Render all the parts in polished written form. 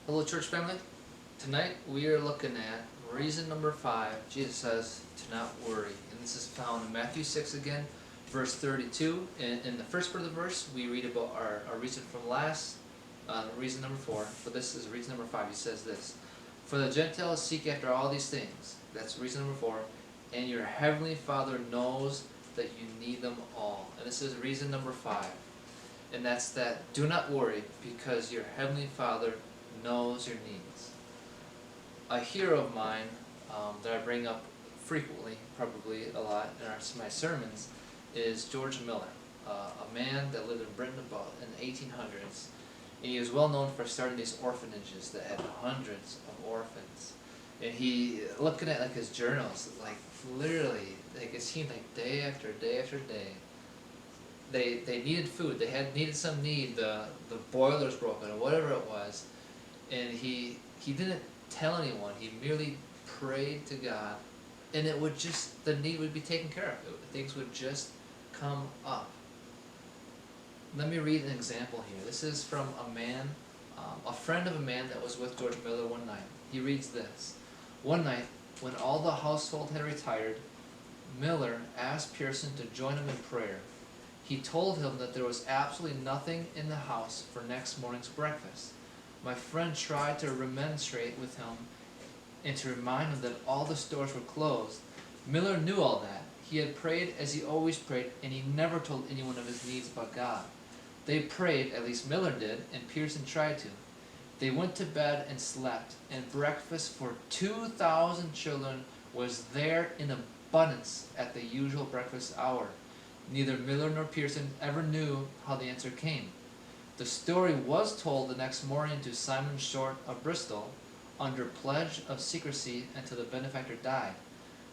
Hello, church family. Tonight we are looking at reason number 5. Jesus says to not worry. And this is found in Matthew 6 again, verse 32. In the first part of the verse, we read about our reason from last, reason number 4. But this is reason number 5. He says this: For the Gentiles seek after all these things. That's reason number 4. And your heavenly Father knows that you need them all. And this is reason number 5. And that's that do not worry, because your heavenly Father knows your needs. A hero of mine that I bring up frequently, probably a lot in my sermons, is George Miller, a man that lived in Britain about in the 1800s. And he was well known for starting these orphanages that had hundreds of orphans. And he, looking at like his journals, like literally, like it seemed like day after day after day, they needed food. They needed some need. The boiler's broken or whatever it was. And he didn't tell anyone. He merely prayed to God, and it would just, the need would be taken care of. Things would just come up. Let me read an example here. This is from a man, a friend of a man that was with George Miller one night. He reads this: One night, when all the household had retired, Miller asked Pearson to join him in prayer. He told him that there was absolutely nothing in the house for next morning's breakfast. My friend tried to remonstrate with him and to remind him that all the stores were closed. Miller knew all that. He had prayed as he always prayed, and he never told anyone of his needs but God. They prayed, at least Miller did, and Pearson tried to. They went to bed and slept, and breakfast for 2,000 children was there in abundance at the usual breakfast hour. Neither Miller nor Pearson ever knew how the answer came. The story was told the next morning to Simon Short of Bristol, under pledge of secrecy until the benefactor died.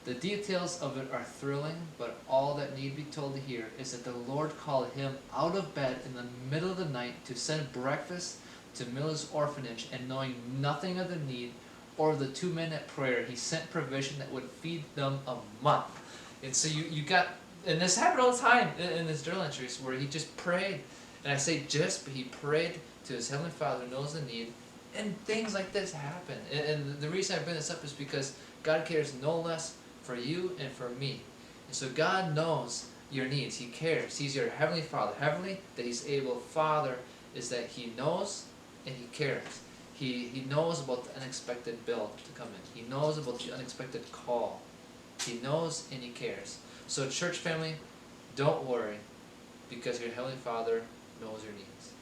The details of it are thrilling, but all that need be told here is that the Lord called him out of bed in the middle of the night to send breakfast to Miller's orphanage, and knowing nothing of the need or the 2-minute prayer, he sent provision that would feed them a month. And so you got, and this happened all the time in his journal entries, where he just prayed. And I say just, but he prayed to his Heavenly Father, knows the need, and things like this happen. And the reason I bring this up is because God cares no less for you and for me. And so God knows your needs. He cares. He's your Heavenly Father. Heavenly, that He's able. Father is that He knows and He cares. He knows about the unexpected bill to come in. He knows about the unexpected call. He knows and He cares. So church family, don't worry, because your Heavenly Father knows your needs.